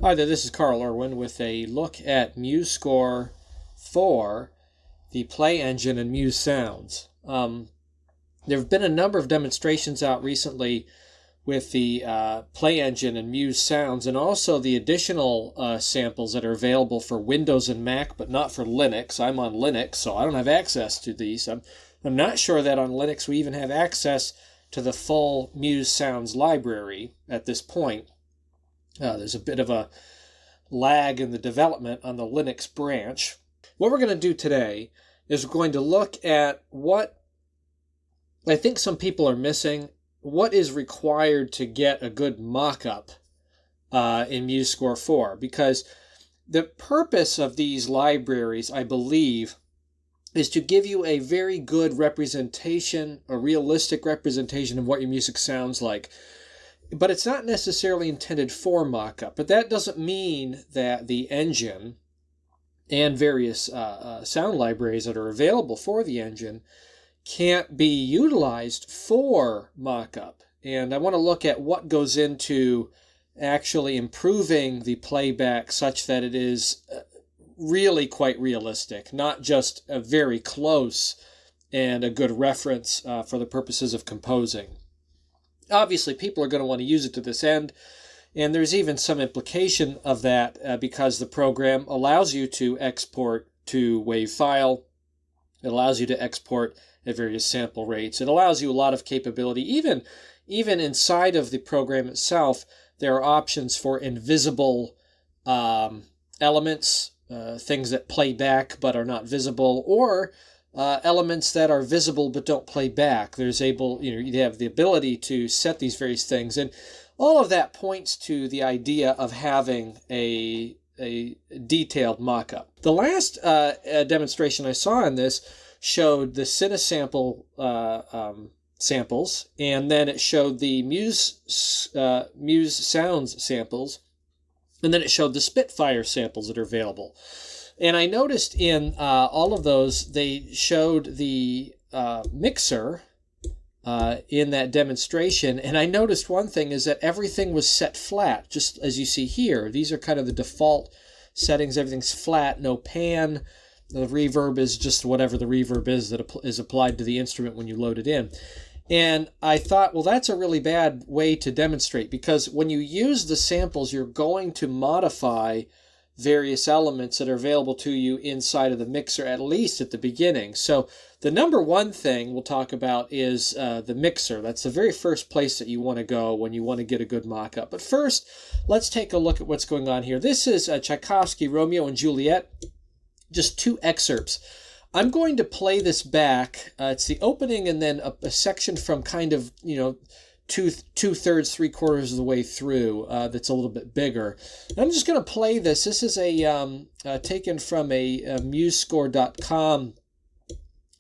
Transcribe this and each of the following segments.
Hi there, this is Carl Irwin with a look at MuseScore for the Play Engine and Muse Sounds. There have been a number of demonstrations out recently with the Play Engine and Muse Sounds, and also the additional samples that are available for Windows and Mac, but not for Linux. I'm on Linux, so I don't have access to these. I'm not sure that on Linux we even have access to the full Muse Sounds library at this point. There's a bit of a lag in the development on the Linux branch. What we're going to do today is we're going to look at what I think some people are missing, what is required to get a good mock-up in MuseScore 4, because the purpose of these libraries, I believe, is to give you a very good representation, a realistic representation of what your music sounds like. But it's not necessarily intended for mock-up. But that doesn't mean that the engine and various sound libraries that are available for the engine can't be utilized for mock-up. And I want to look at what goes into actually improving the playback such that it is really quite realistic, not just a very close and a good reference for the purposes of composing. Obviously, people are going to want to use it to this end, and there's even some implication of that because the program allows you to export to WAV file. It allows you to export at various sample rates. It allows you a lot of capability. Even inside of the program itself, there are options for invisible elements, things that play back but are not visible, or elements that are visible but don't play back. You have the ability to set these various things, and all of that points to the idea of having a detailed mock-up. The last demonstration I saw in this showed the Cinesample samples, and then it showed the Muse Sounds samples, and then it showed the Spitfire samples that are available. And I noticed in all of those, they showed the mixer in that demonstration. And I noticed one thing is that everything was set flat, just as you see here. These are kind of the default settings. Everything's flat, no pan. The reverb is just whatever the reverb is that is applied to the instrument when you load it in. And I thought, well, that's a really bad way to demonstrate, because when you use the samples, you're going to modify various elements that are available to you inside of the mixer, at least at the beginning. So the number one thing we'll talk about is the mixer. That's the very first place that you want to go when you want to get a good mock-up. But first, let's take a look at what's going on here. This is Tchaikovsky, Romeo and Juliet, just two excerpts. I'm going to play this back. It's the opening and then a section from kind of, two-thirds, three-quarters of the way through that's a little bit bigger. I'm just going to play this. This is taken from a MuseScore.com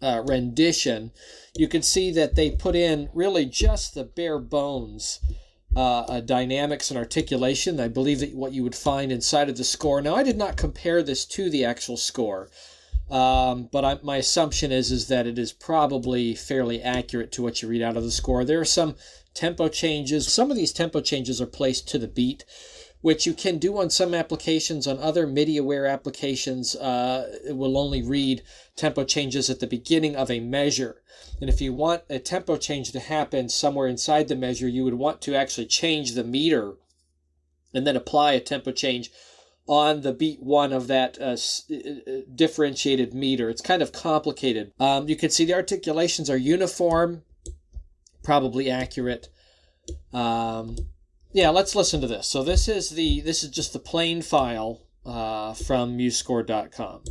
rendition. You can see that they put in really just the bare bones dynamics and articulation. I believe that what you would find inside of the score. Now, I did not compare this to the actual score, but my assumption is that it is probably fairly accurate to what you read out of the score. There are some tempo changes. Some of these tempo changes are placed to the beat, which you can do on some applications. On other MIDI-aware applications, it will only read tempo changes at the beginning of a measure. And if you want a tempo change to happen somewhere inside the measure, you would want to actually change the meter and then apply a tempo change on the beat one of that differentiated meter. It's kind of complicated. You can see the articulations are uniform, probably accurate. Let's listen to this. So this is just the plain file from MuseScore.com.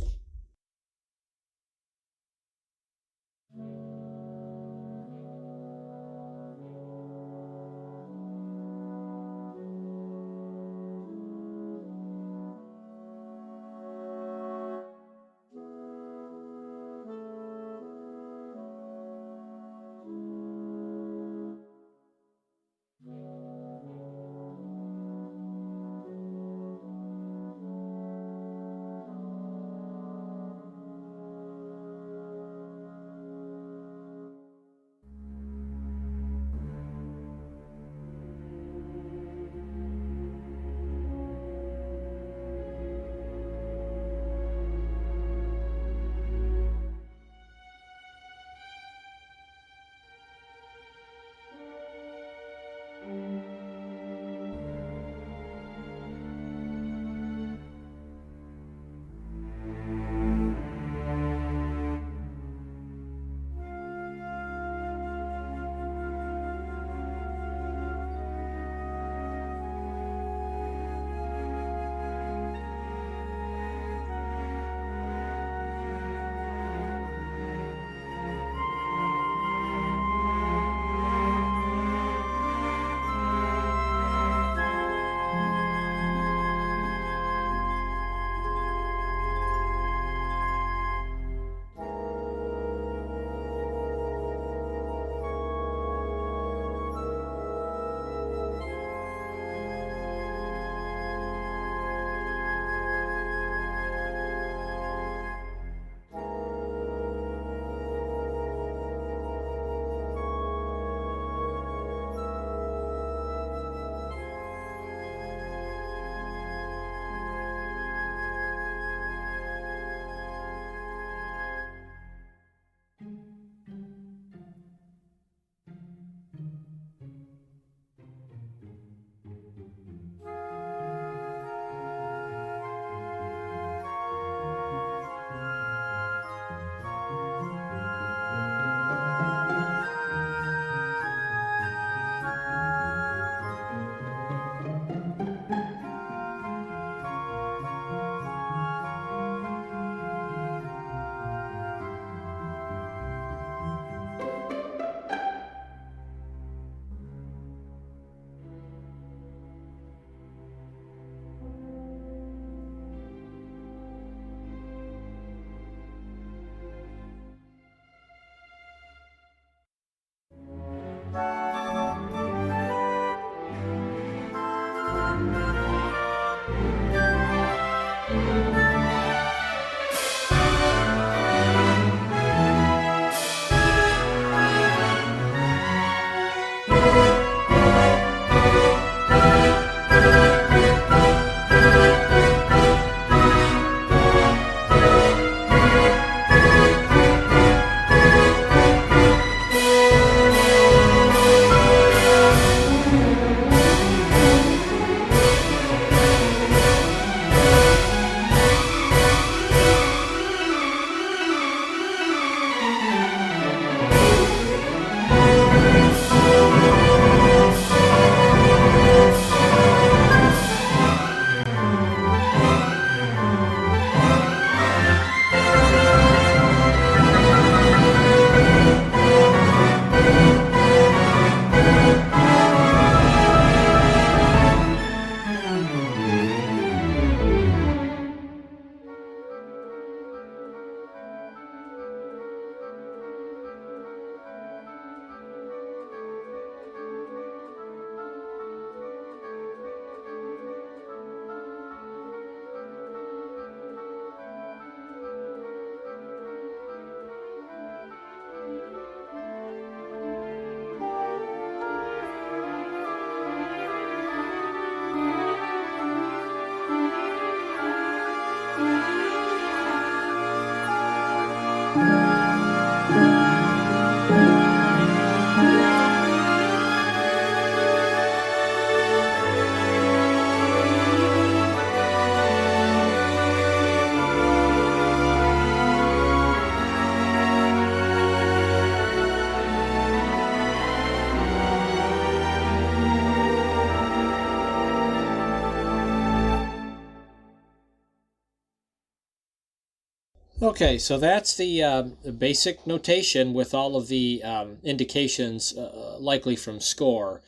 Okay, so that's the basic notation with all of the indications likely from score.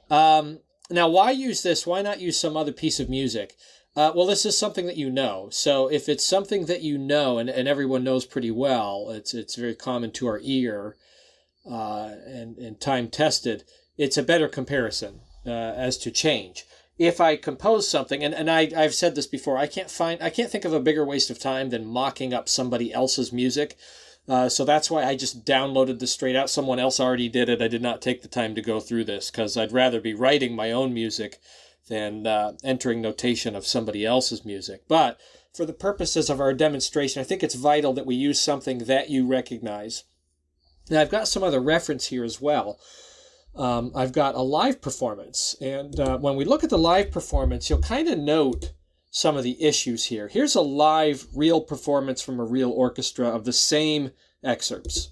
Now, why use this? Why not use some other piece of music? Well, this is something that you know. So if it's something that you know and everyone knows pretty well, it's very common to our ear and time tested, it's a better comparison as to change. If I compose something, and I've said this before, I can't think of a bigger waste of time than mocking up somebody else's music. So that's why I just downloaded this straight out. Someone else already did it. I did not take the time to go through this because I'd rather be writing my own music than entering notation of somebody else's music. But for the purposes of our demonstration, I think it's vital that we use something that you recognize. Now, I've got some other reference here as well. I've got a live performance. And when we look at the live performance, you'll kind of note some of the issues here. Here's a live, real performance from a real orchestra of the same excerpts.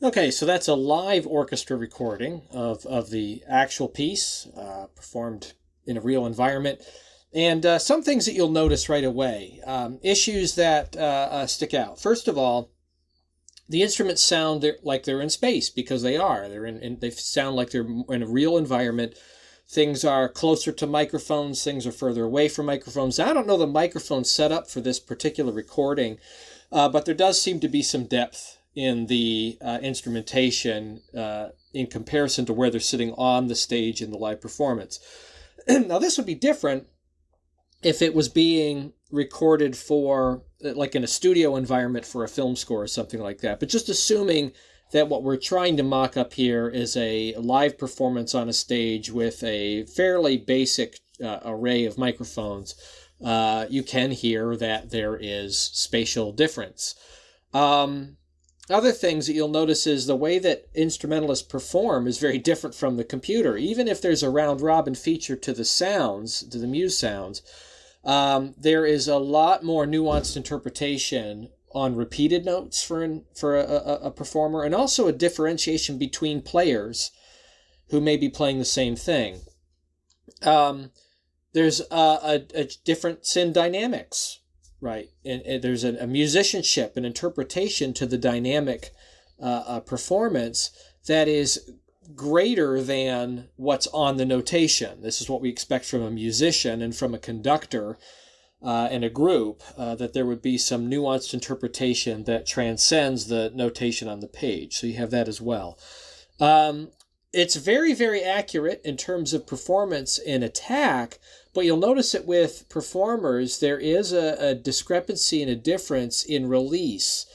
Okay, so that's a live orchestra recording of the actual piece performed in a real environment. And some things that you'll notice right away, issues that stick out. First of all, the instruments sound like they're in space because they are. They sound like they're in a real environment. Things are closer to microphones. Things are further away from microphones. I don't know the microphone setup for this particular recording, but there does seem to be some depth in the instrumentation in comparison to where they're sitting on the stage in the live performance. Now, this would be different if it was being recorded for, like in a studio environment for a film score or something like that. But just assuming that what we're trying to mock up here is a live performance on a stage with a fairly basic array of microphones. You can hear that there is spatial difference. Other things that you'll notice is the way that instrumentalists perform is very different from the computer. Even if there's a round-robin feature to the sounds, to the Muse Sounds, there is a lot more nuanced interpretation on repeated notes for a performer, and also a differentiation between players who may be playing the same thing. There's a difference in dynamics, right? And there's a musicianship, an interpretation to the dynamic performance that is greater than what's on the notation. This is what we expect from a musician and from a conductor and a group, that there would be some nuanced interpretation that transcends the notation on the page. So you have that as well. It's very, very accurate in terms of performance and attack, but you'll notice that with performers, there is a discrepancy and a difference in release.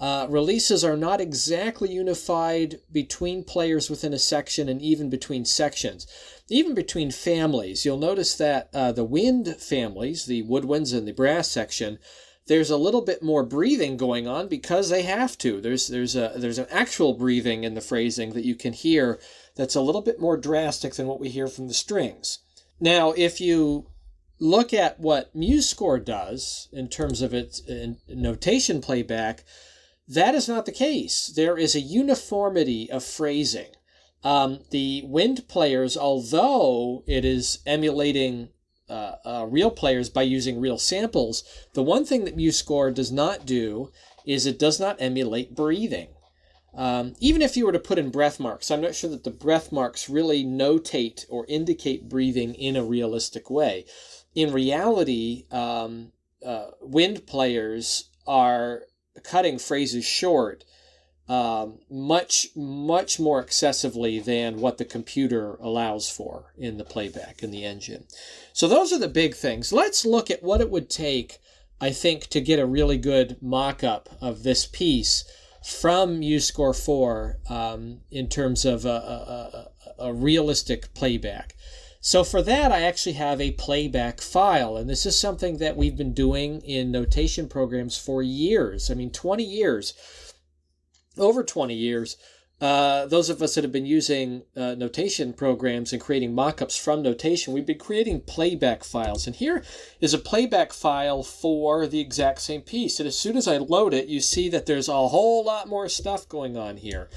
Releases are not exactly unified between players within a section and even between sections. Even between families, you'll notice that the wind families, the woodwinds and the brass section, there's a little bit more breathing going on because they have to. There's an actual breathing in the phrasing that you can hear that's a little bit more drastic than what we hear from the strings. Now, if you look at what MuseScore does in terms of its notation playback, that is not the case. There is a uniformity of phrasing. The wind players, although it is emulating real players by using real samples, the one thing that MuseScore does not do is it does not emulate breathing. Even if you were to put in breath marks, I'm not sure that the breath marks really notate or indicate breathing in a realistic way. In reality, wind players are cutting phrases short much more excessively than what the computer allows for in the playback in the engine. So those are the big things. Let's look at what it would take, I think, to get a really good mock-up of this piece from MuseScore 4 in terms of a realistic playback. So for that, I actually have a playback file, and this is something that we've been doing in notation programs for years. 20 years. Over 20 years. Those of us that have been using notation programs and creating mock-ups from notation, we've been creating playback files. And here is a playback file for the exact same piece. And as soon as I load it, you see that there's a whole lot more stuff going on here.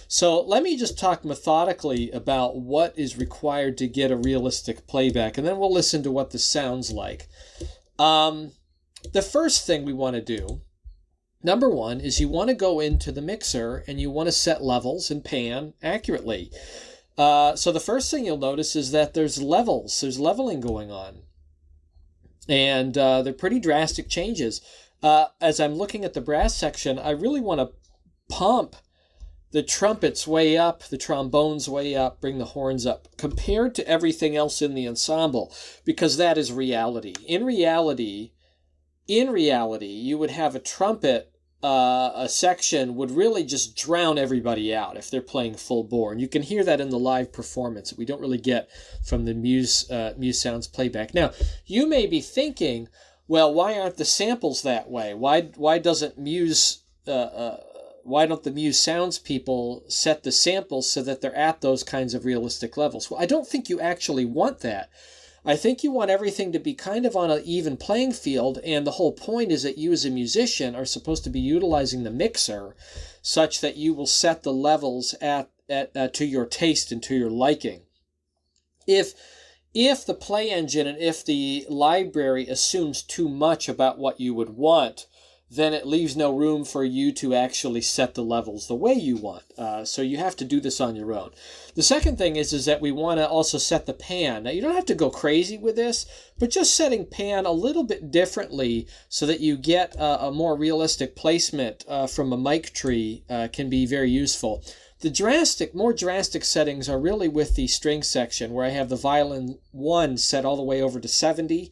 So let me just talk methodically about what is required to get a realistic playback, and then we'll listen to what this sounds like. The first thing we want to do, number one, is you want to go into the mixer and you want to set levels and pan accurately. So the first thing you'll notice is that there's leveling going on. And they're pretty drastic changes. As I'm looking at the brass section, I really want to pump the trumpets way up, the trombones way up, bring the horns up, compared to everything else in the ensemble, because that is reality. In reality, you would have a trumpet, a section would really just drown everybody out if they're playing full bore. And you can hear that in the live performance that we don't really get from the Muse Sounds playback. Now, you may be thinking, well, why aren't the samples that way? Why don't the Muse Sounds people set the samples so that they're at those kinds of realistic levels? Well, I don't think you actually want that. I think you want everything to be kind of on an even playing field, and the whole point is that you as a musician are supposed to be utilizing the mixer such that you will set the levels at to your taste and to your liking. If the play engine and if the library assumes too much about what you would want, then it leaves no room for you to actually set the levels the way you want. So you have to do this on your own. The second thing is that we want to also set the pan. Now, you don't have to go crazy with this, but just setting pan a little bit differently so that you get a more realistic placement from a mic tree can be very useful. The more drastic settings are really with the string section, where I have the violin 1 set all the way over to 70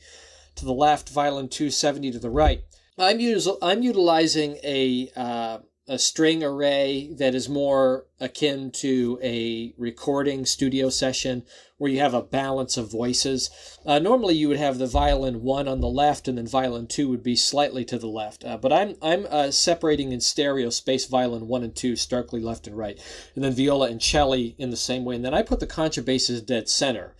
to the left, violin 2 70 to the right. I'm utilizing a a string array that is more akin to a recording studio session where you have a balance of voices. Normally you would have the violin 1 on the left and then violin 2 would be slightly to the left. But I'm separating in stereo space violin 1 and 2 starkly left and right. And then viola and cello in the same way. And then I put the contrabasses dead center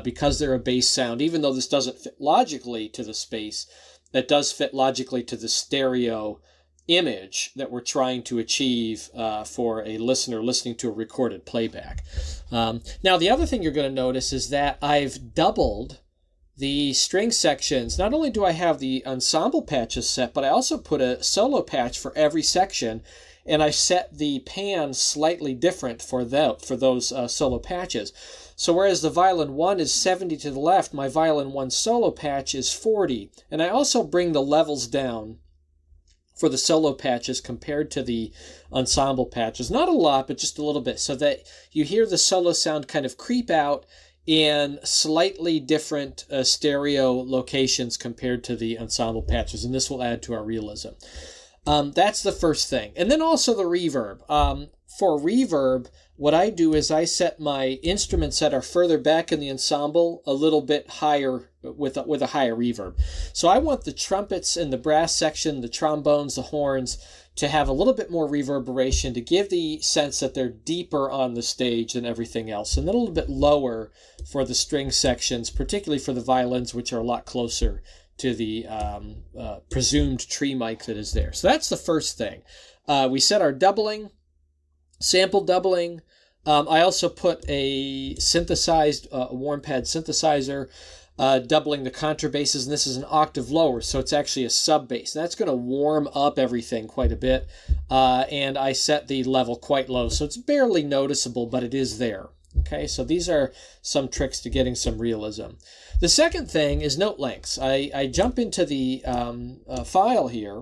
because they're a bass sound. Even though this doesn't fit logically to the space, that does fit logically to the stereo image that we're trying to achieve for a listener listening to a recorded playback. Now, the other thing you're going to notice is that I've doubled the string sections. Not only do I have the ensemble patches set, but I also put a solo patch for every section, and I set the pan slightly different for those solo patches. So whereas the violin 1 is 70 to the left, my violin 1 solo patch is 40. And I also bring the levels down for the solo patches compared to the ensemble patches. Not a lot, but just a little bit, so that you hear the solo sound kind of creep out in slightly different stereo locations compared to the ensemble patches, and this will add to our realism. That's the first thing. And then also the reverb. For reverb, what I do is I set my instruments that are further back in the ensemble a little bit higher with a higher reverb. So I want the trumpets and the brass section, the trombones, the horns, to have a little bit more reverberation to give the sense that they're deeper on the stage than everything else. And then a little bit lower for the string sections, particularly for the violins, which are a lot closer to the presumed tree mic that is there. So that's the first thing. We set our doubling, sample doubling. I also put a synthesized warm pad synthesizer, doubling the contrabasses, and this is an octave lower, so it's actually a sub bass. That's going to warm up everything quite a bit, and I set the level quite low, so it's barely noticeable, but it is there. Okay, so these are some tricks to getting some realism. The second thing is note lengths. I jump into the file here,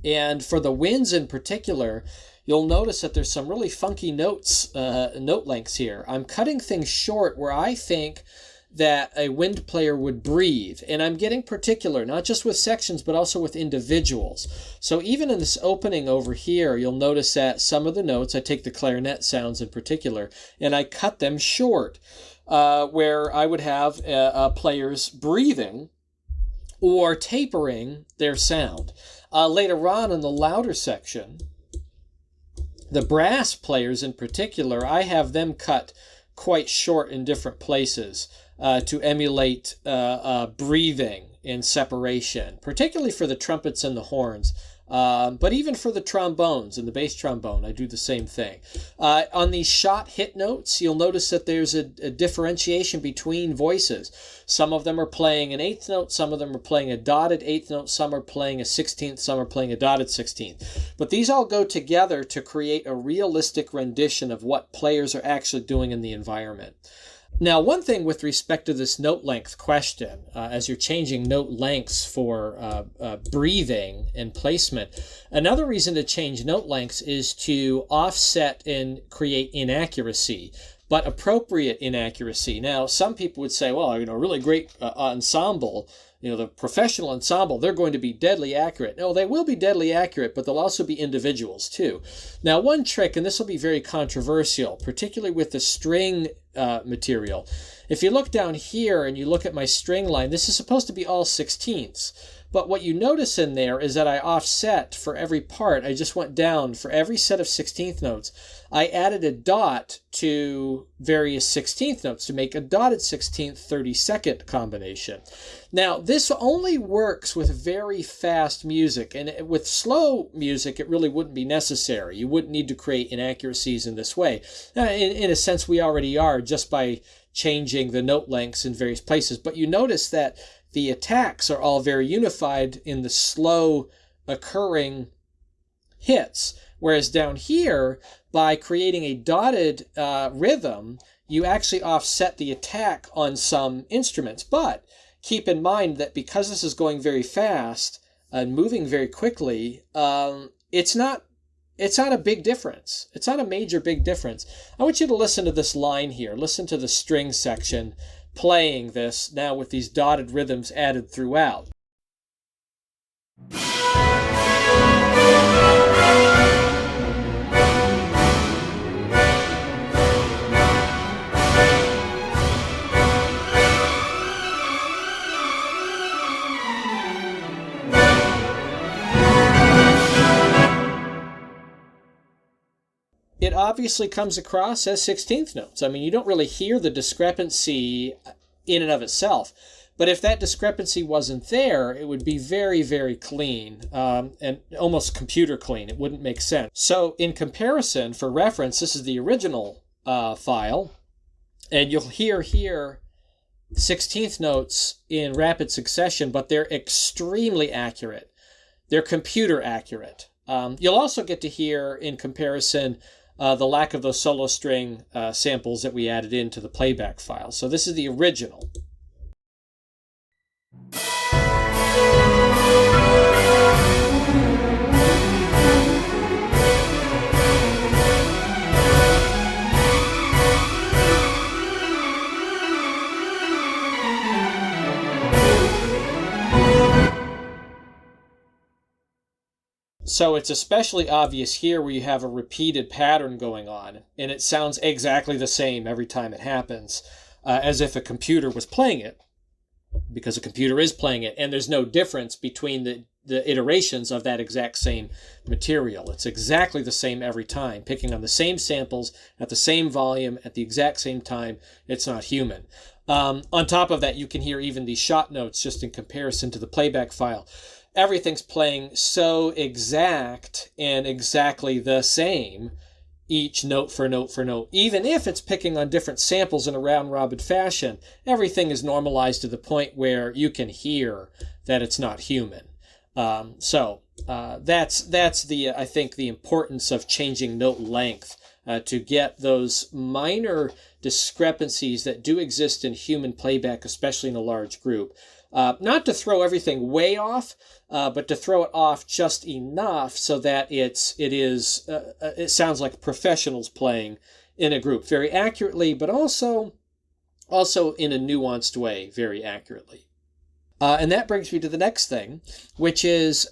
and for the winds in particular, you'll notice that there's some really funky note lengths here. I'm cutting things short where I think that a wind player would breathe. And I'm getting particular, not just with sections, but also with individuals. So even in this opening over here, you'll notice that some of the notes, I take the clarinet sounds in particular, and I cut them short, where I would have players breathing or tapering their sound. Later on in the louder section, the brass players in particular, I have them cut quite short in different places to emulate breathing and separation, particularly for the trumpets and the horns. But even for the trombones and the bass trombone, I do the same thing. On these shot hit notes, you'll notice that there's a differentiation between voices. Some of them are playing an eighth note, some of them are playing a dotted eighth note, some are playing a 16th, some are playing a dotted 16th. But these all go together to create a realistic rendition of what players are actually doing in the environment. Now, one thing with respect to this note length question, as you're changing note lengths for breathing and placement, another reason to change note lengths is to offset and create inaccuracy, but appropriate inaccuracy. Now, some people would say, well, a really great ensemble, the professional ensemble, they're going to be deadly accurate. No, they will be deadly accurate, but they'll also be individuals too. Now, one trick, and this will be very controversial, particularly with the string material. If you look down here and you look at my string line, this is supposed to be all 16ths. But what you notice in there is that I offset for every part. I just went down for every set of 16th notes. I added a dot to various 16th notes to make a dotted 16th 32nd combination. Now, this only works with very fast music, and with slow music, it really wouldn't be necessary. You wouldn't need to create inaccuracies in this way. In a sense, we already are just by changing the note lengths in various places. But you notice that the attacks are all very unified in the slow occurring hits. Whereas down here, by creating a dotted rhythm, you actually offset the attack on some instruments. But keep in mind that because this is going very fast and moving very quickly, it's not a big difference. It's not a major big difference. I want you to listen to this line here. Listen to the string section playing this now with these dotted rhythms added throughout. it obviously comes across as 16th notes. I mean, you don't really hear the discrepancy in and of itself. But if that discrepancy wasn't there, it would be very, very clean, and almost computer clean. It wouldn't make sense. So in comparison, for reference, this is the original file, and you'll hear here 16th notes in rapid succession, but they're extremely accurate. They're computer accurate. You'll also get to hear, in comparison, the lack of those solo string samples that we added into the playback file. So this is the original. So it's especially obvious here where you have a repeated pattern going on, and it sounds exactly the same every time it happens, as if a computer was playing it, because a computer is playing it, and there's no difference between the iterations of that exact same material. It's exactly the same every time, picking on the same samples at the same volume at the exact same time. It's not human. On top of that, you can hear even these shot notes just in comparison to the playback file. Everything's playing so exact and exactly the same, each note for note for note. Even if it's picking on different samples in a round-robin fashion, everything is normalized to the point where you can hear that it's not human. That's I think the importance of changing note length to get those minor discrepancies that do exist in human playback, especially in a large group. Not to throw everything way off, but to throw it off just enough so that it sounds like professionals playing in a group very accurately, but also in a nuanced way very accurately. And that brings me to the next thing, which is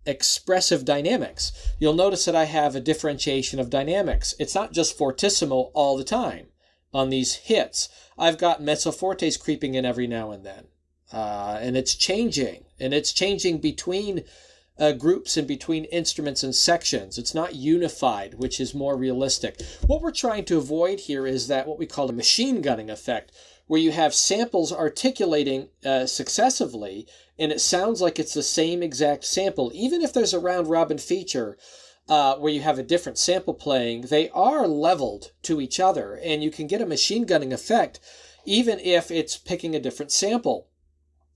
expressive dynamics. You'll notice that I have a differentiation of dynamics. It's not just fortissimo all the time on these hits. I've got mezzo fortes creeping in every now and then. And it's changing. And it's changing between groups and between instruments and sections. It's not unified, which is more realistic. What we're trying to avoid here is that what we call a machine gunning effect, where you have samples articulating successively, and it sounds like it's the same exact sample. Even if there's a round-robin feature where you have a different sample playing, they are leveled to each other, and you can get a machine gunning effect even if it's picking a different sample.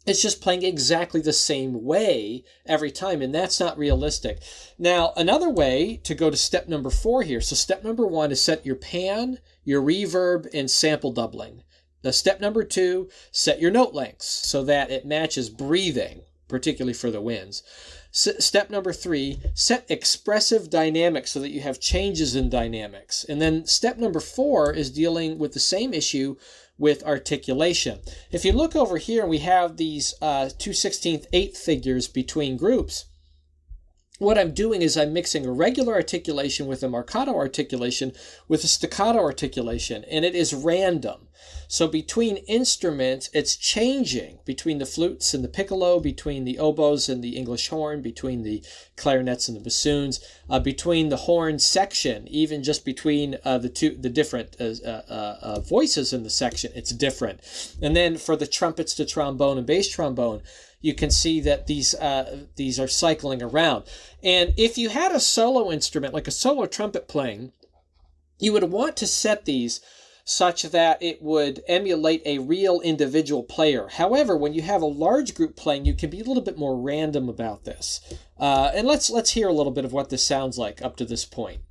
It's just playing exactly the same way every time, and that's not realistic. Now, another way to go to step number 4 here. So step number 1 is set your pan, your reverb, and sample doubling. Step number 2, set your note lengths so that it matches breathing, particularly for the winds. Step number 3, set expressive dynamics so that you have changes in dynamics. And then step number 4 is dealing with the same issue with articulation. If you look over here, we have these 2/16 figures between groups. What I'm doing is I'm mixing a regular articulation with a marcato articulation with a staccato articulation, and it is random. So between instruments, it's changing between the flutes and the piccolo, between the oboes and the English horn, between the clarinets and the bassoons, between the horn section, even just between the different voices in the section, it's different. And then for the trumpets to trombone and bass trombone, you can see that these are cycling around. And if you had a solo instrument, like a solo trumpet playing, you would want to set these such that it would emulate a real individual player. However, when you have a large group playing, you can be a little bit more random about this. And let's hear a little bit of what this sounds like up to this point.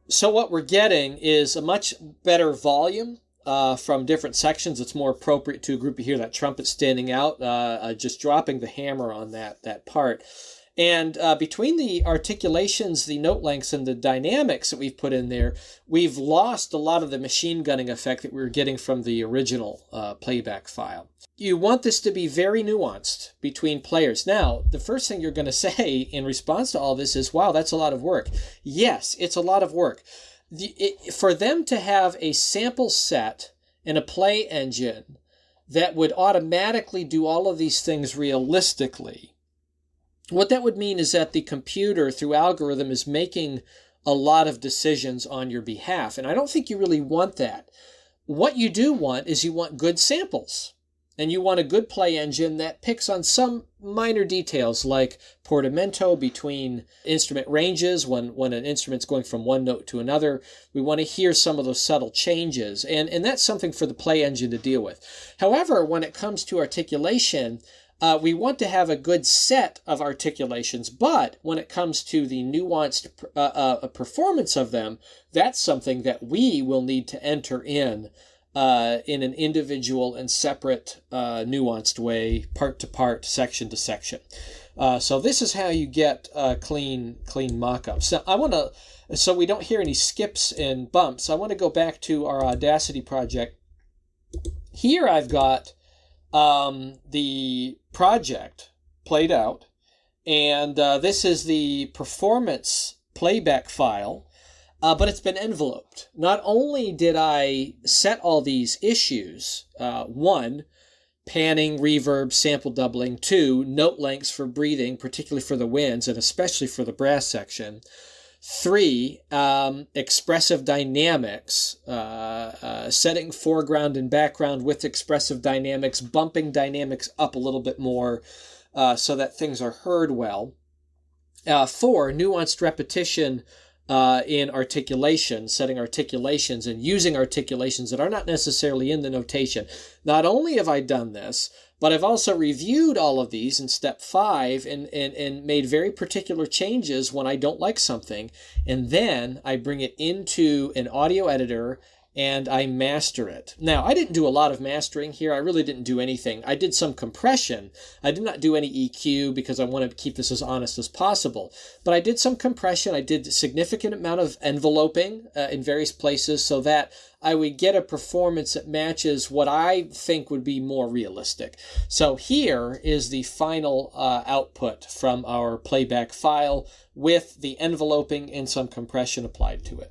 So what we're getting is a much better volume from different sections. It's more appropriate to a group. You hear that trumpet standing out, just dropping the hammer on that part. And between the articulations, the note lengths, and the dynamics that we've put in there, we've lost a lot of the machine gunning effect that we were getting from the original playback file. You want this to be very nuanced between players. Now, the first thing you're going to say in response to all this is, wow, that's a lot of work. Yes, it's a lot of work. For them to have a sample set and a play engine that would automatically do all of these things realistically, what that would mean is that the computer, through algorithm, is making a lot of decisions on your behalf. And I don't think you really want that. What you do want is you want good samples. And you want a good play engine that picks on some minor details like portamento between instrument ranges when an instrument's going from one note to another. We want to hear some of those subtle changes. And that's something for the play engine to deal with. However, when it comes to articulation, we want to have a good set of articulations, but when it comes to the nuanced performance of them, that's something that we will need to enter in an individual and separate, nuanced way, part to part, section to section. So this is how you get clean mock-ups. Now, so we don't hear any skips and bumps, I want to go back to our Audacity project. Here I've got the project played out, and this is the performance playback file, but it's been enveloped. Not only did I set all these issues, 1, panning, reverb, sample doubling, 2, note lengths for breathing, particularly for the winds and especially for the brass section, 3, expressive dynamics, setting foreground and background with expressive dynamics, bumping dynamics up a little bit more so that things are heard well. 4, nuanced repetition in articulation, setting articulations and using articulations that are not necessarily in the notation. Not only have I done this, but I've also reviewed all of these in step 5 and made very particular changes when I don't like something. And then I bring it into an audio editor and I master it. Now, I didn't do a lot of mastering here. I really didn't do anything. I did some compression. I did not do any EQ because I wanted to keep this as honest as possible. But I did some compression. I did a significant amount of enveloping in various places so that I would get a performance that matches what I think would be more realistic. So here is the final output from our playback file with the enveloping and some compression applied to it.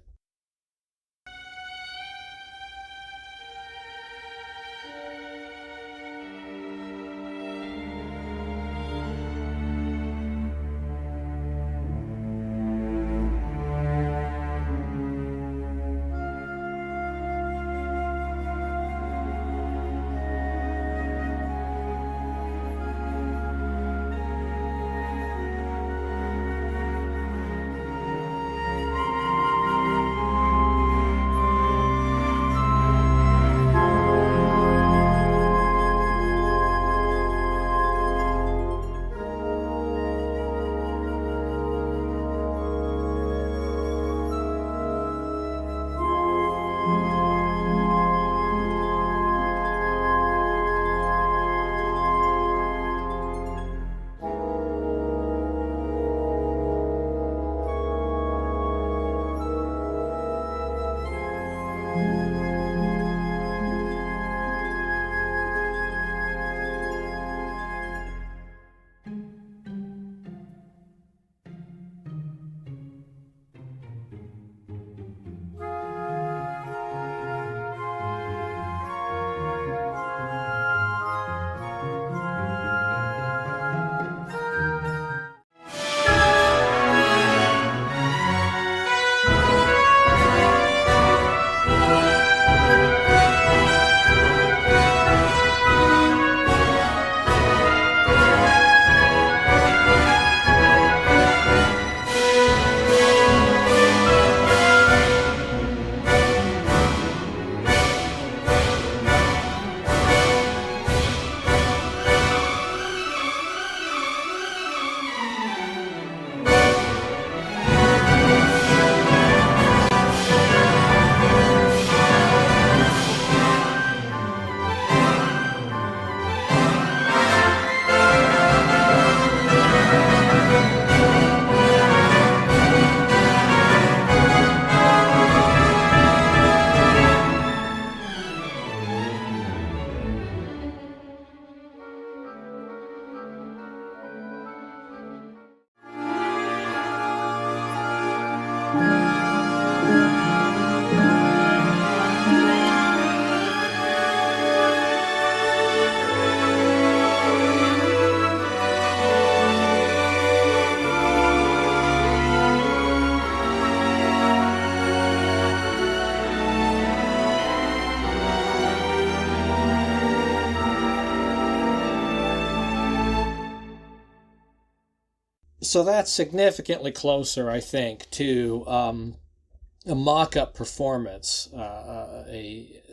So that's significantly closer, I think, to a mock-up performance,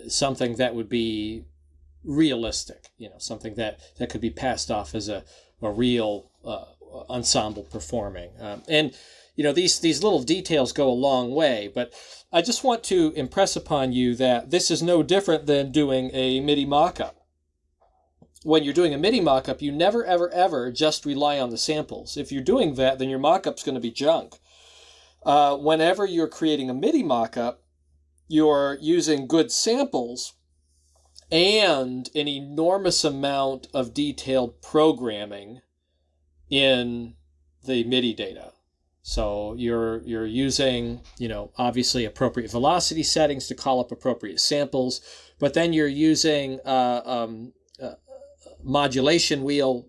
something that would be realistic, something that could be passed off as a real ensemble performing. And these little details go a long way, but I just want to impress upon you that this is no different than doing a MIDI mock-up. When you're doing a MIDI mock-up, you never, ever, ever just rely on the samples. If you're doing that, then your mock-up's going to be junk. Whenever you're creating a MIDI mock-up, you're using good samples and an enormous amount of detailed programming in the MIDI data. So you're using, obviously appropriate velocity settings to call up appropriate samples, but then you're using modulation wheel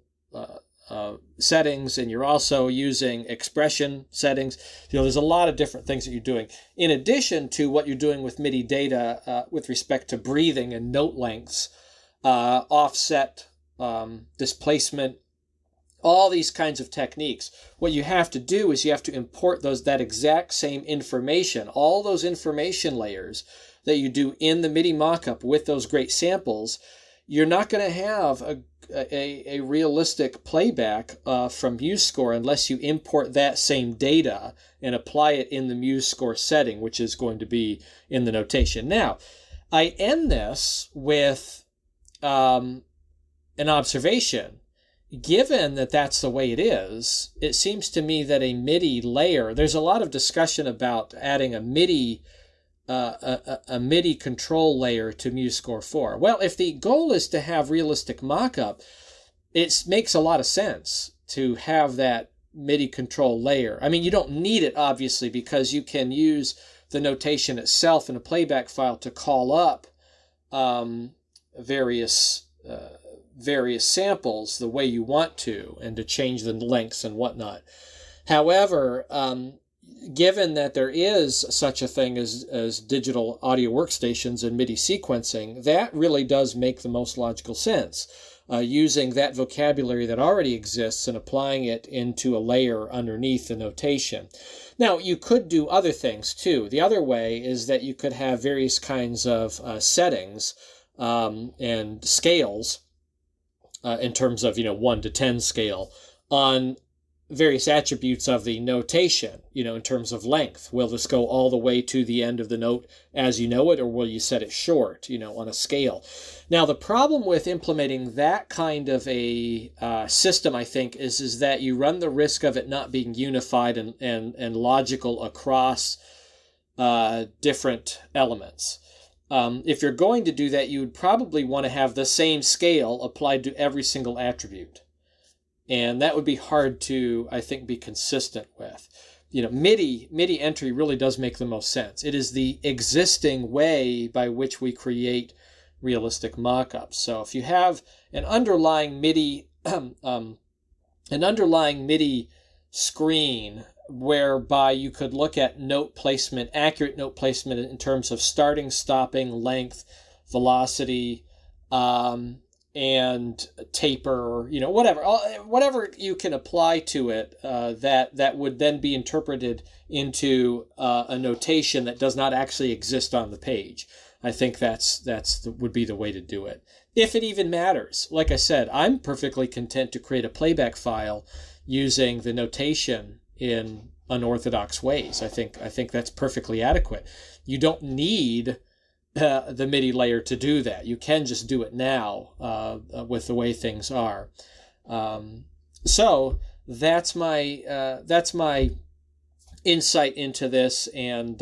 settings, and you're also using expression settings. There's a lot of different things that you're doing in addition to what you're doing with MIDI data with respect to breathing and note lengths, offset, displacement, all these kinds of techniques. What you have to do is you have to import that exact same information, all those information layers that you do in the MIDI mockup with those great samples. You're not going to have a realistic playback from MuseScore unless you import that same data and apply it in the MuseScore setting, which is going to be in the notation. Now, I end this with an observation. Given that that's the way it is, it seems to me that a MIDI layer, there's a lot of discussion about adding a MIDI control layer to MuseScore 4. Well, if the goal is to have realistic mockup, it makes a lot of sense to have that MIDI control layer. I mean, you don't need it, obviously, because you can use the notation itself in a playback file to call up various samples the way you want to, and to change the lengths and whatnot. However, given that there is such a thing as digital audio workstations and MIDI sequencing, that really does make the most logical sense. Using that vocabulary that already exists and applying it into a layer underneath the notation. Now, you could do other things too. The other way is that you could have various kinds of settings and scales in terms of 1 to 10 scale on various attributes of the notation, in terms of length. Will this go all the way to the end of the note as you know it, or will you set it short, on a scale? Now, the problem with implementing that kind of a system, I think, is that you run the risk of it not being unified and logical across different elements. If you're going to do that, you would probably want to have the same scale applied to every single attribute. And that would be hard to, I think, be consistent with. MIDI entry really does make the most sense. It is the existing way by which we create realistic mockups. So if you have an underlying MIDI screen whereby you could look at note placement, accurate note placement in terms of starting, stopping, length, velocity, and taper, whatever you can apply to it, that would then be interpreted into a notation that does not actually exist on the page. I think would be the way to do it, if it even matters. Like I said, I'm perfectly content to create a playback file using the notation in unorthodox ways. I think that's perfectly adequate. You don't need the MIDI layer to do that. You can just do it now with the way things are. So that's my insight into this, and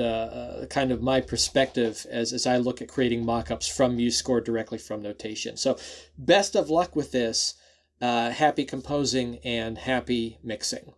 kind of my perspective as I look at creating mockups from MuseScore directly from notation. So best of luck with this. Happy composing and happy mixing.